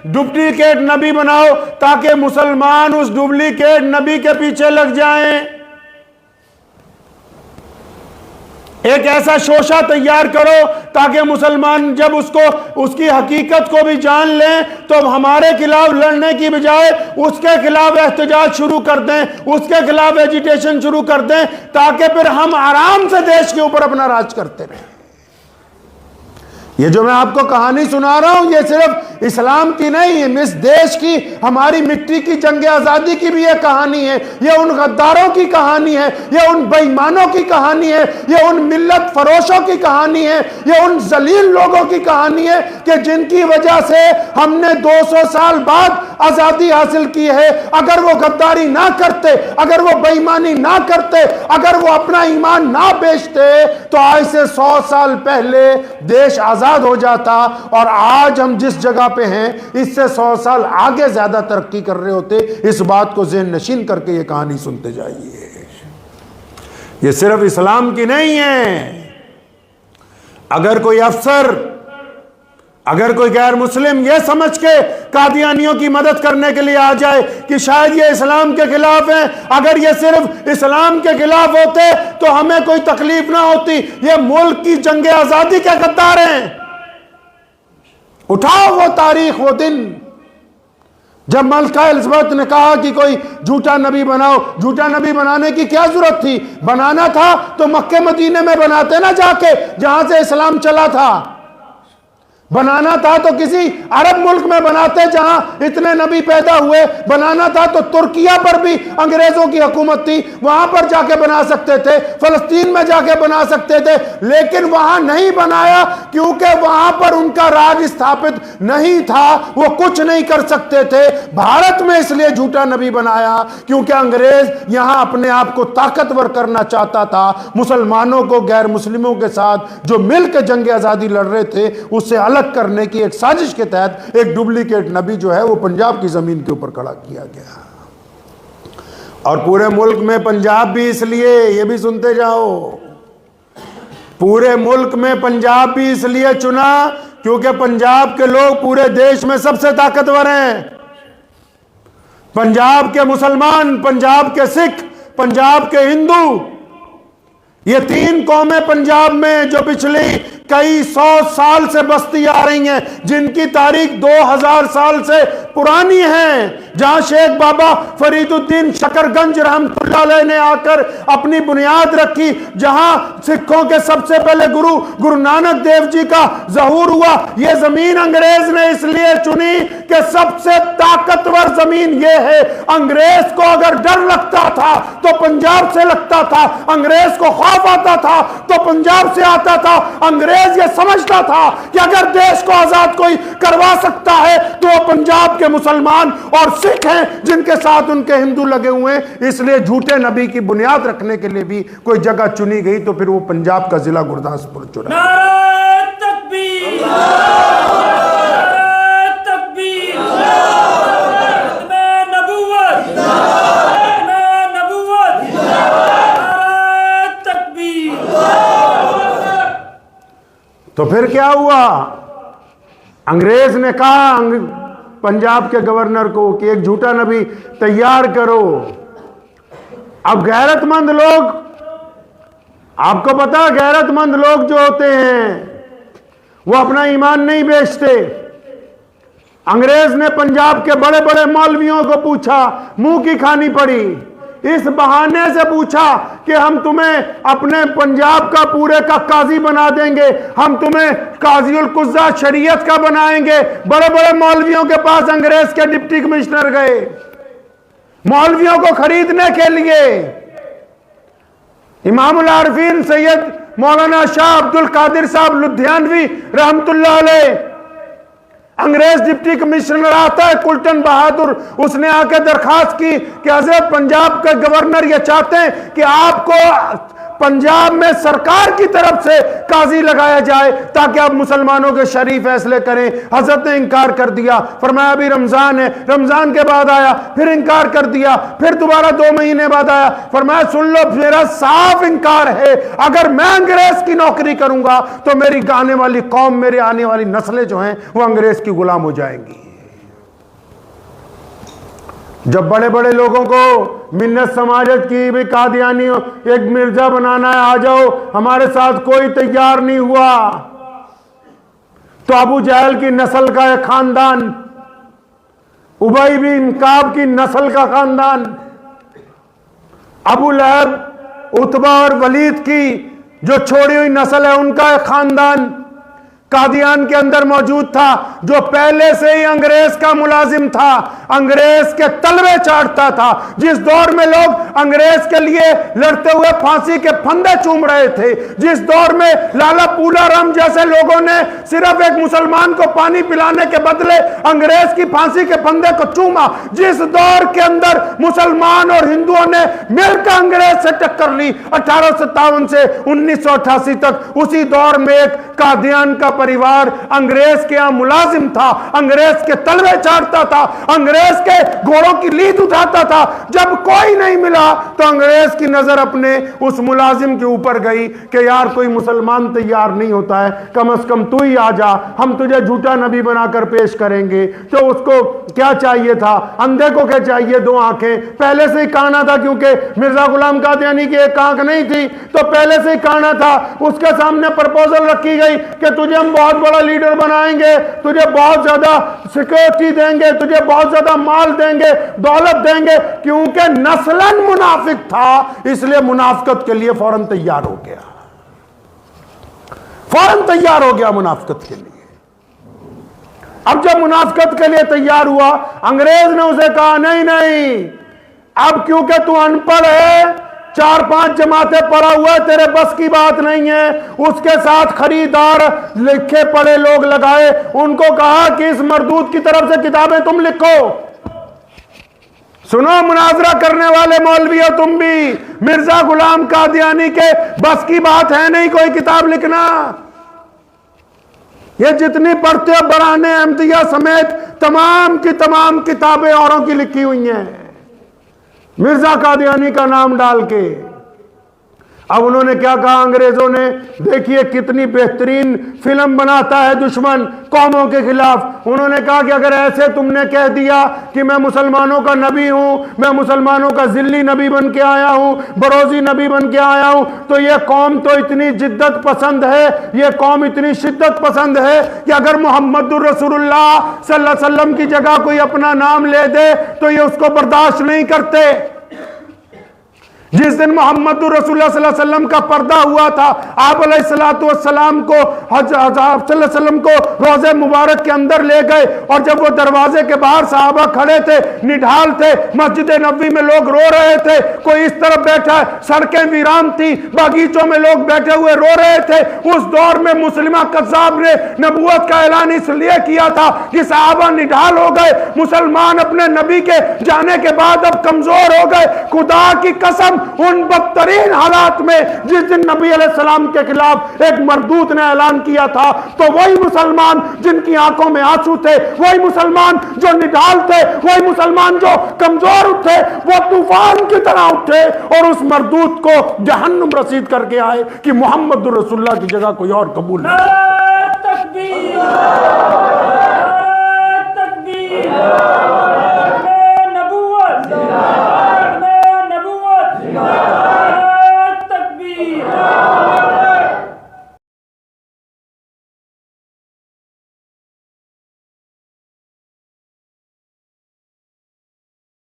Duplicate नबी बनाओ ताकि मुसलमान उस डुप्लीकेट नबी के पीछे लग जाएं। एक ऐसा शोशा तैयार करो ताकि मुसलमान जब उसकी हकीकत को भी जान लें तो हमारे खिलाफ लड़ने की बजाय उसके खिलाफ एहतजाज शुरू कर दें, उसके खिलाफ एजिटेशन शुरू कर दें, ताकि फिर हम आराम से देश के ऊपर अपना राज करते रहें। ये जो मैं आपको कहानी सुना रहा हूं, ये सिर्फ इस्लाम की नहीं है, इस देश की, हमारी मिट्टी की जंग आजादी की भी ये कहानी है। ये उन गद्दारों की कहानी है, ये उन बेईमानों की कहानी है, ये उन मिल्लत फरोशों की कहानी है, ये उन जलील लोगों की कहानी है कि जिनकी वजह से हमने 200 साल बाद आजादी हासिल की है। अगर वो गद्दारी ना करते, अगर वो बेईमानी ना करते, अगर वो अपना ईमान ना बेचते, तो आज से 100 साल पहले देश आजाद हो जाता और आज हम जिस जगह पे हैं इससे 100 साल आगे ज्यादा तरक्की कर रहे होते। इस बात को ज़हन नशीन करके ये कहानी सुनते जाइए। ये सिर्फ इस्लाम की नहीं है। अगर कोई अफसर, अगर कोई गैर मुस्लिम ये समझ के कादियानियों की मदद करने के लिए आ जाए कि शायद ये इस्लाम के खिलाफ हैं, अगर ये सिर्फ इस्लाम के खिलाफ होते तो हमें कोई तकलीफ ना होती, ये मुल्क की जंग आजादी के गद्दार हैं। उठाओ वो तारीख, वो दिन जब मलका एलिजाबेथ ने कहा कि कोई झूठा नबी बनाओ। झूठा नबी बनाने की क्या जरूरत थी? बनाना था तो मक्के मदीने में बनाते ना, जाके जहां से इस्लाम चला था। बनाना था तो किसी अरब मुल्क में बनाते जहां इतने नबी पैदा हुए। बनाना था तो तुर्किया पर भी अंग्रेजों की हुकूमत थी, वहां पर जाके बना सकते थे, फलस्तीन में जाके बना सकते थे, लेकिन वहां नहीं बनाया क्योंकि वहां पर उनका राज स्थापित नहीं था, वो कुछ नहीं कर सकते थे। भारत में इसलिए झूठा नबी बनाया क्योंकि अंग्रेज यहां अपने आप को ताकतवर करना चाहता था। मुसलमानों को गैर मुस्लिमों के साथ जो मिलकर जंग आजादी लड़ रहे थे उससे अलग करने की एक साजिश के तहत एक डुप्लीकेट नबी जो है वो पंजाब की जमीन के ऊपर खड़ा किया गया। और पूरे मुल्क में पंजाब भी इसलिए, ये भी सुनते जाओ, पूरे मुल्क में पंजाब भी इसलिए चुना क्योंकि पंजाब के लोग पूरे देश में सबसे ताकतवर हैं। पंजाब के मुसलमान, पंजाब के सिख, पंजाब के हिंदू, ये 3 कौमें पंजाब में जो पिछली कई 100 साल से बसती आ रही हैं, जिनकी तारीख 2000 साल से पुरानी है, जहां शेख बाबा फरीदुद्दीन शकरगंज रहमतुल्लाह अलैह ने आकर अपनी बुनियाद रखी, जहां सिखों के सबसे पहले गुरु नानक देव जी का ज़हूर हुआ। यह जमीन अंग्रेज ने इसलिए चुनी कि सबसे ताकतवर जमीन यह है। अंग्रेज को अगर डर लगता था तो पंजाब से लगता था, अंग्रेज को खौफ आता था तो पंजाब से आता था। अंग्रेज ये समझता था कि अगर देश को आजाद कोई करवा सकता है तो वो पंजाब के मुसलमान और सिख हैं, जिनके साथ उनके हिंदू लगे हुए हैं। इसलिए झूठे नबी की बुनियाद रखने के लिए भी कोई जगह चुनी गई तो फिर वो पंजाब का जिला गुरदासपुर चुना। नारे तकबीर, नारे तकबीर, में नबूवत, में नबूवत, नारे तकबीर। तो फिर क्या हुआ? अंग्रेज ने कहा पंजाब के गवर्नर को कि एक झूठा नबी तैयार करो। अब गैरतमंद लोग, आपको पता, गैरतमंद लोग जो होते हैं वो अपना ईमान नहीं बेचते। अंग्रेज ने पंजाब के बड़े बड़े मौलवियों को पूछा, मुंह की खानी पड़ी, इस बहाने से पूछा कि हम तुम्हें अपने पंजाब का पूरे का काजी बना देंगे, हम तुम्हें काजीउल कुज़्ज़ा शरीयत का बनाएंगे। बड़े बड़े मौलवियों के पास अंग्रेज के डिप्टी कमिश्नर गए मौलवियों को खरीदने के लिए। इमामुल आरिफीन सैयद मौलाना शाह अब्दुल कादिर साहब लुधियानवी रहमतुल्लाह अलैह, अंग्रेज डिप्टी कमिश्नर आता है कुल्टन बहादुर, उसने आकर दरखास्त की कि हजरत पंजाब के गवर्नर ये चाहते हैं कि आपको पंजाब में सरकार की तरफ से काजी लगाया जाए ताकि आप मुसलमानों के शरीफ फैसले करें। हजरत ने इनकार कर दिया, फरमाया अभी रमजान है। रमजान के बाद आया, फिर इनकार कर दिया, फिर दोबारा 2 महीने बाद आया, फरमाया सुन लो मेरा साफ इनकार है, अगर मैं अंग्रेज की नौकरी करूंगा तो मेरी आने वाली कौम, मेरे आने वाली नस्लें जो हैं वो अंग्रेज की गुलाम हो जाएंगी। जब बड़े बड़े लोगों को मिन्नत समाजत की भी कादियानी एक मिर्जा बनाना है, आ जाओ, हमारे साथ कोई तैयार नहीं हुआ। तो अबू जहल की नस्ल का एक खानदान, उबई बिन काब की नस्ल का खानदान, अबू लहब, उतबा और वलीद की जो छोड़ी हुई नस्ल है उनका एक खानदान कादियान के अंदर मौजूद था, जो पहले से ही अंग्रेज का मुलाजिम था, अंग्रेज के तलवे चाटता था। जिस दौर में लोग अंग्रेज के लिए लड़ते हुए फांसी के फंदे चूम रहे थे, जिस दौर में लाला पूला राम जैसे लोगों ने सिर्फ एक मुसलमान को पानी पिलाने के बदले अंग्रेज की फांसी के फंदे को चूमा, जिस दौर के अंदर मुसलमान और हिंदुओं ने मिलकर अंग्रेज से टक्कर ली 1857 से 1988 तक, उसी दौर में एक कादियान का परिवार अंग्रेज के यहां मुलाजिम था, अंग्रेज के तलवे चाटता था, अंग्रेज के घोड़ों की लीद उठाता था। जब कोई नहीं मिला तो अंग्रेज की नजर अपने उस मुलाजिम के ऊपर गई कि यार कोई मुसलमान तैयार नहीं होता है, कम से कम तू ही आ जा, हम तुझे झूठा नबी बनाकर पेश करेंगे। तो उसको क्या चाहिए था? अंधे को क्या चाहिए? 2 आंखें। पहले से ही काना था, क्योंकि मिर्जा गुलाम कादियानी की एक आंख नहीं थी, तो पहले से ही काना था। उसके सामने प्रपोजल रखी गई कि तुझे हम बहुत बड़ा लीडर बनाएंगे, तुझे बहुत ज्यादा सिक्योरिटी देंगे, तुझे बहुत ज्यादा माल देंगे, दौलत देंगे। क्योंकि नस्लन मुनाफिक था, इसलिए मुनाफिकत के लिए फौरन तैयार हो गया, फौरन तैयार हो गया मुनाफिकत के लिए। अब जब मुनाफिकत के लिए तैयार हुआ, अंग्रेज ने उसे कहा नहीं नहीं, अब क्योंकि तू अनपढ़ है, 4-5 जमातें पढ़ा हुआ है, तेरे बस की बात नहीं है। उसके साथ खरीदार लिखे पढ़े लोग लगाए, उनको कहा कि इस मरदूद की तरफ से किताबें तुम लिखो। सुनो मुनाजरा करने वाले मौलवियों, तुम भी, मिर्जा गुलाम कादियानी के बस की बात है नहीं कोई किताब लिखना। ये जितनी पढ़ते हो बराने अहमदिया समेत तमाम की तमाम किताबें औरों की लिखी हुई हैं, मिर्जा कादियानी का नाम डाल के। अब उन्होंने क्या कहा अंग्रेजों ने, देखिए कितनी बेहतरीन फिल्म बनाता है दुश्मन कौमों के खिलाफ। उन्होंने कहा कि अगर ऐसे तुमने कह दिया कि मैं मुसलमानों का नबी हूं, मैं मुसलमानों का जिल्ली नबी बन के आया हूं, बरोजी नबी बन के आया हूं, तो यह कौम तो इतनी जिद्दत पसंद है, यह कौम इतनी शिद्दत पसंद है कि अगर मोहम्मदुर रसूलुल्लाह सल्लल्लाहु अलैहि वसल्लम की जगह कोई अपना नाम ले दे तो ये उसको बर्दाश्त नहीं करते। जिस दिन मोहम्मदुर रसूलुल्लाह सल्लल्लाहु अलैहि वसल्लम का पर्दा हुआ था, आप अलैहिस्सलातु वस्सलाम को सल्लल्लाहु अलैहि वसल्लम को रोज़े मुबारक के अंदर ले गए, और जब वो दरवाजे के बाहर सहाबा खड़े थे, निढाल थे, मस्जिद नबवी में लोग रो रहे थे, कोई इस तरफ बैठा, सड़कें वीरान थी, बागीचों में लोग बैठे हुए रो रहे थे। उस दौर में मुस्लिमा कज़्ज़ाब ने नबूवत का ऐलान इसलिए किया था कि सहाबा निढाल हो गए, मुसलमान अपने नबी के जाने के बाद अब कमजोर हो गए। खुदा की कसम, उन बदतरीन हालात में जिस दिन नबी अलैहिस्सलाम के खिलाफ एक मरदूत ने ऐलान किया था, तो वही मुसलमान जिनकी आंखों में आंसू थे, वही मुसलमान जो निढाल थे, वही मुसलमान जो कमजोर उठे, वो तूफान की तरह उठे और उस मरदूत को जहन्नुम रसीद करके आए कि मोहम्मद रसूलुल्लाह की जगह कोई और कबूल नहीं।